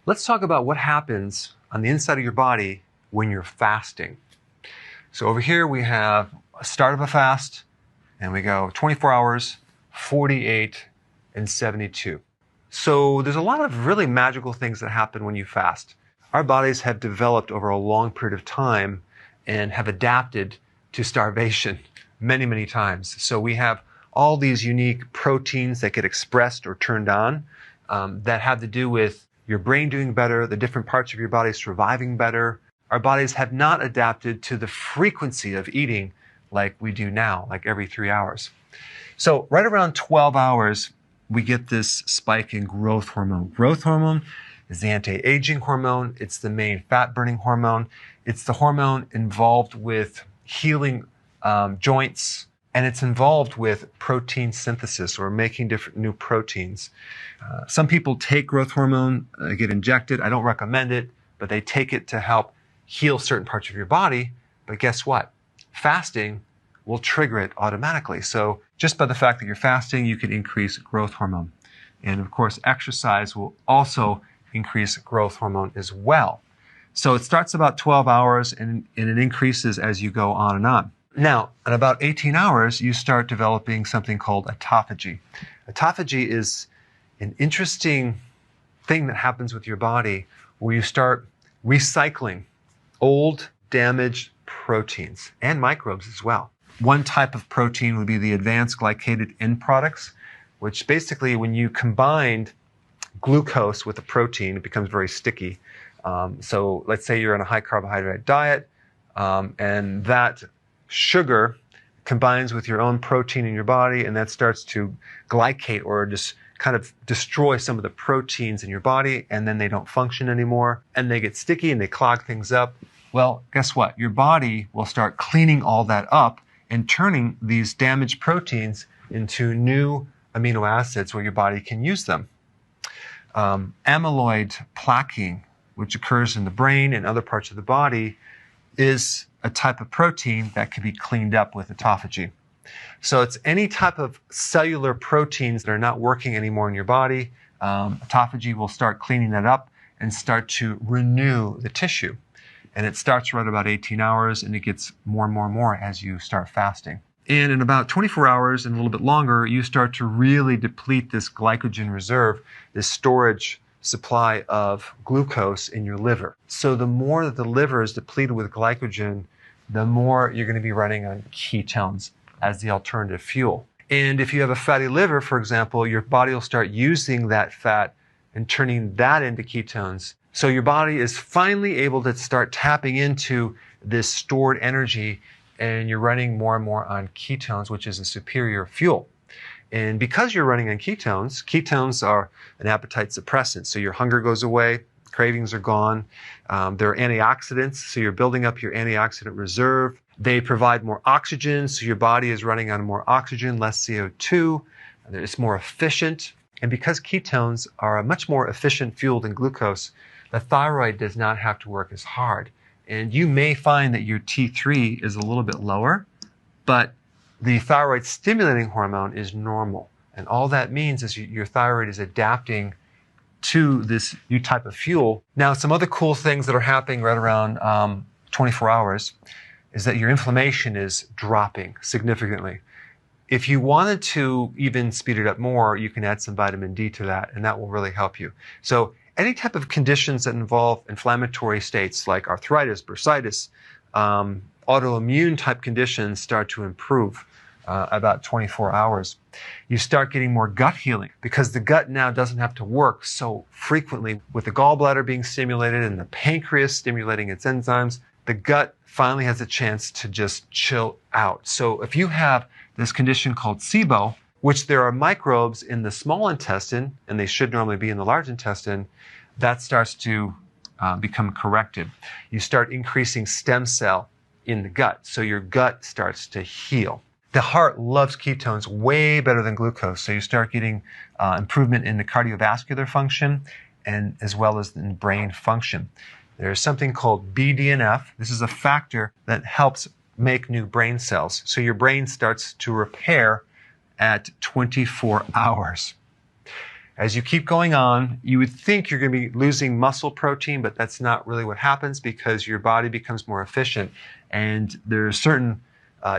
Let's talk about what happens on the inside of your body when you're fasting. So over here we have a start of a fast, and we go 24 hours, 48, and 72. So there's a lot of really magical things that happen when you fast. Our bodies have developed over a long period of time and have adapted to starvation many, many times. So we have all these unique proteins that get expressed or turned on that have to do with your brain doing better, the different parts of your body surviving better. Our bodies have not adapted to the frequency of eating like we do now, like every 3 hours. So right around 12 hours, we get this spike in growth hormone. Growth hormone is the anti-aging hormone. It's the main fat-burning hormone. It's the hormone involved with healing joints, and it's involved with protein synthesis or making different new proteins. Some people take growth hormone, get injected. I don't recommend it, but they take it to help heal certain parts of your body. But guess what? Fasting will trigger it automatically. So just by the fact that you're fasting, you can increase growth hormone. And of course, exercise will also increase growth hormone as well. So it starts about 12 hours and it increases as you go on and on. Now, at about 18 hours, you start developing something called autophagy. Autophagy is an interesting thing that happens with your body where you start recycling old, damaged proteins and microbes as well. One type of protein would be the advanced glycated end products, which basically when you combined glucose with a protein, it becomes very sticky. So let's say you're on a high carbohydrate diet, and that sugar combines with your own protein in your body, and that starts to glycate or just kind of destroy some of the proteins in your body, and then they don't function anymore, and they get sticky and they clog things up. Well, guess what? Your body will start cleaning all that up and turning these damaged proteins into new amino acids where your body can use them. Amyloid plaquing, which occurs in the brain and other parts of the body, is a type of protein that can be cleaned up with autophagy. So it's any type of cellular proteins that are not working anymore in your body. Autophagy will start cleaning that up and start to renew the tissue. And it starts right about 18 hours, and it gets more and more and more as you start fasting. And in about 24 hours and a little bit longer, you start to really deplete this glycogen reserve, this storage supply of glucose in your liver. So the more that the liver is depleted with glycogen, the more you're going to be running on ketones as the alternative fuel. And if you have a fatty liver, for example, your body will start using that fat and turning that into ketones. So your body is finally able to start tapping into this stored energy, and you're running more and more on ketones, which is a superior fuel. And because you're running on ketones, ketones are an appetite suppressant. So your hunger goes away, cravings are gone. They're antioxidants, so you're building up your antioxidant reserve. They provide more oxygen, so your body is running on more oxygen, less CO2. It's more efficient. And because ketones are a much more efficient fuel than glucose, the thyroid does not have to work as hard. And you may find that your T3 is a little bit lower, but the thyroid stimulating hormone is normal. And all that means is your thyroid is adapting to this new type of fuel. Now, some other cool things that are happening right around 24 hours is that your inflammation is dropping significantly. If you wanted to even speed it up more, you can add some vitamin D to that, and that will really help you. So any type of conditions that involve inflammatory states like arthritis, bursitis, autoimmune type conditions start to improve about 24 hours. You start getting more gut healing because the gut now doesn't have to work so frequently with the gallbladder being stimulated and the pancreas stimulating its enzymes. The gut finally has a chance to just chill out. So if you have this condition called SIBO, which there are microbes in the small intestine, and they should normally be in the large intestine, that starts to become corrected. You start increasing stem cell in the gut, so your gut starts to heal. The heart loves ketones way better than glucose, so you start getting improvement in the cardiovascular function and as well as in brain function. There's something called BDNF. This is a factor that helps make new brain cells. So your brain starts to repair at 24 hours. As you keep going on, you would think you're going to be losing muscle protein, but that's not really what happens because your body becomes more efficient. And there are certain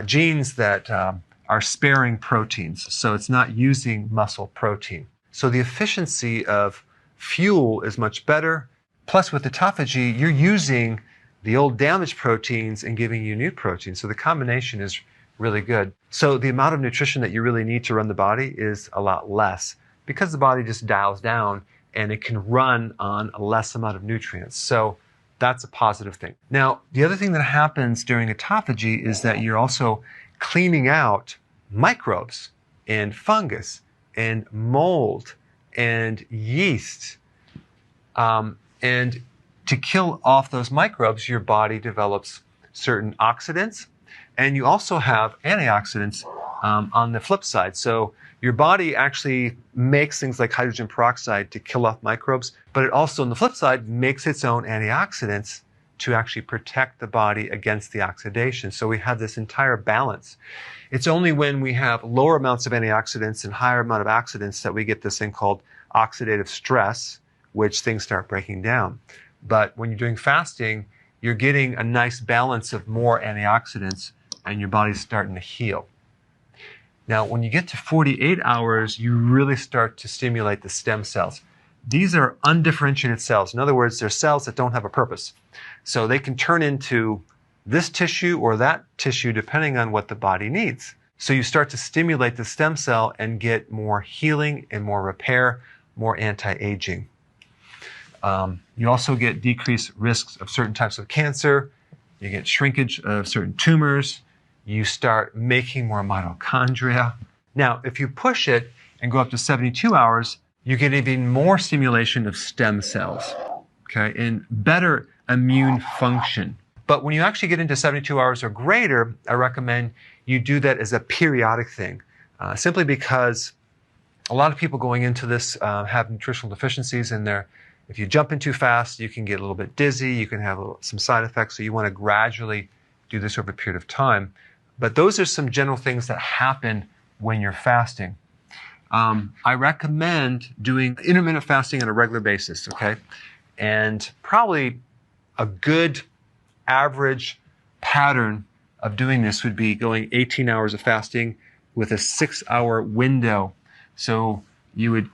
genes that are sparing proteins, so it's not using muscle protein. So the efficiency of fuel is much better. Plus with the ThapaG, you're using the old damaged proteins and giving you new proteins. So the combination is really good. So the amount of nutrition that you really need to run the body is a lot less because the body just dials down and it can run on a less amount of nutrients. So that's a positive thing. Now, the other thing that happens during a ThapaG is that you're also cleaning out microbes and fungus and mold and yeast. And to kill off those microbes, your body develops certain oxidants, and you also have antioxidants on the flip side. So your body actually makes things like hydrogen peroxide to kill off microbes, but it also, on the flip side, makes its own antioxidants to actually protect the body against the oxidation. So we have this entire balance. It's only when we have lower amounts of antioxidants and higher amount of oxidants that we get this thing called oxidative stress, which things start breaking down. But when you're doing fasting, you're getting a nice balance of more antioxidants and your body's starting to heal. Now, when you get to 48 hours, you really start to stimulate the stem cells. These are undifferentiated cells. In other words, they're cells that don't have a purpose. So they can turn into this tissue or that tissue depending on what the body needs. So you start to stimulate the stem cell and get more healing and more repair, more anti-aging. You also get decreased risks of certain types of cancer. You get shrinkage of certain tumors. You start making more mitochondria. Now, if you push it and go up to 72 hours, you get even more stimulation of stem cells, okay, and better immune function. But when you actually get into 72 hours or greater, I recommend you do that as a periodic thing, simply because a lot of people going into this have nutritional deficiencies in there. If you jump in too fast, you can get a little bit dizzy, you can have some side effects, so you want to gradually do this over a period of time. But those are some general things that happen when you're fasting. I recommend doing intermittent fasting on a regular basis, okay? And probably a good average pattern of doing this would be going 18 hours of fasting with a 6-hour window. So you would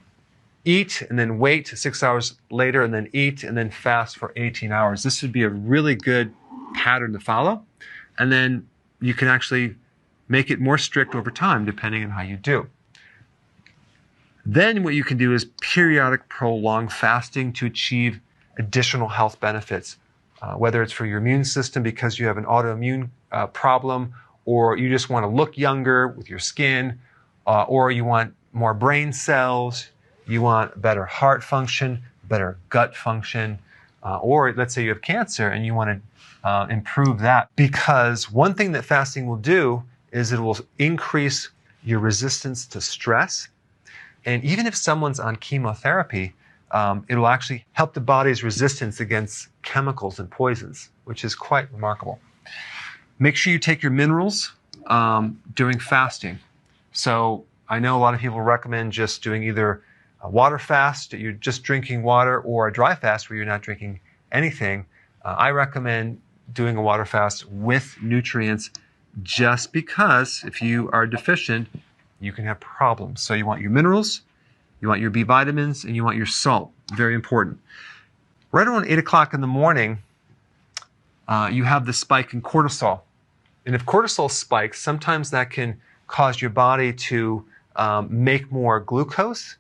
eat and then wait 6 hours later and then eat and then fast for 18 hours. This would be a really good pattern to follow. And then you can actually make it more strict over time depending on how you do. Then what you can do is periodic prolonged fasting to achieve additional health benefits, whether it's for your immune system because you have an autoimmune problem, or you just want to look younger with your skin, or you want more brain cells, you want better heart function, better gut function, or let's say you have cancer and you want to improve that. Because one thing that fasting will do is it will increase your resistance to stress. And even if someone's on chemotherapy, it will actually help the body's resistance against chemicals and poisons, which is quite remarkable. Make sure you take your minerals during fasting. So I know a lot of people recommend just doing either a water fast, you're just drinking water, or a dry fast where you're not drinking anything. I recommend doing a water fast with nutrients just because if you are deficient, you can have problems. So you want your minerals, you want your B vitamins, and you want your salt. Very important. Right around 8 o'clock in the morning, you have the spike in cortisol. And if cortisol spikes, sometimes that can cause your body to make more glucose,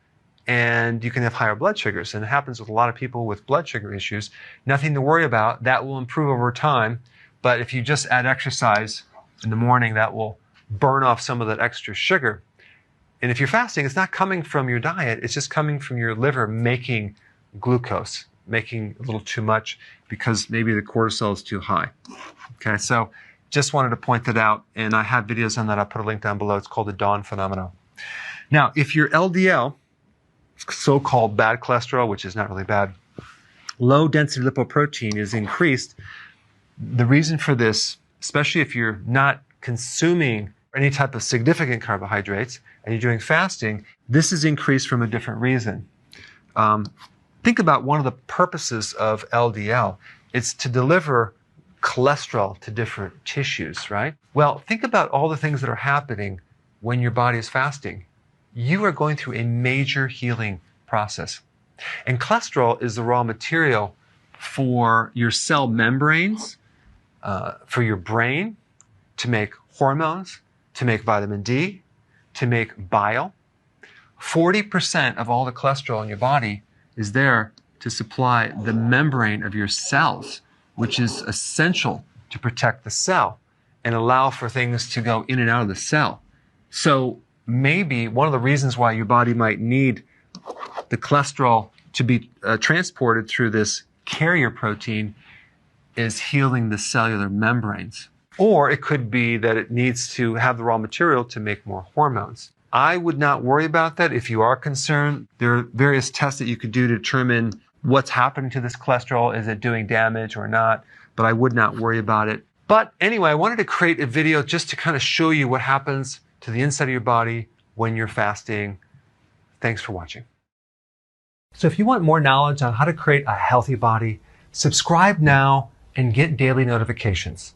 and you can have higher blood sugars. And it happens with a lot of people with blood sugar issues. Nothing to worry about. That will improve over time. But if you just add exercise in the morning, that will burn off some of that extra sugar. And if you're fasting, it's not coming from your diet. It's just coming from your liver making glucose, making a little too much because maybe the cortisol is too high. Okay, so just wanted to point that out. And I have videos on that. I'll put a link down below. It's called the dawn phenomenon. Now, if your LDL, so-called bad cholesterol, which is not really bad, low density lipoprotein is increased, the reason for this, especially if you're not consuming any type of significant carbohydrates and you're doing fasting, this is increased from a different reason. think about one of the purposes of LDL. It's to deliver cholesterol to different tissues, right? Well, think about all the things that are happening when your body is fasting. You are going through a major healing process. And cholesterol is the raw material for your cell membranes, for your brain, to make hormones, to make vitamin D, to make bile. 40% of all the cholesterol in your body is there to supply the membrane of your cells, which is essential to protect the cell and allow for things to go in and out of the cell. So maybe one of the reasons why your body might need the cholesterol to be transported through this carrier protein is healing the cellular membranes. Or it could be that it needs to have the raw material to make more hormones. I would not worry about that if you are concerned. There are various tests that you could do to determine what's happening to this cholesterol. Is it doing damage or not? But I would not worry about it. But anyway, I wanted to create a video just to kind of show you what happens to the inside of your body when you're fasting. Thanks for watching. So if you want more knowledge on how to create a healthy body, subscribe now and get daily notifications.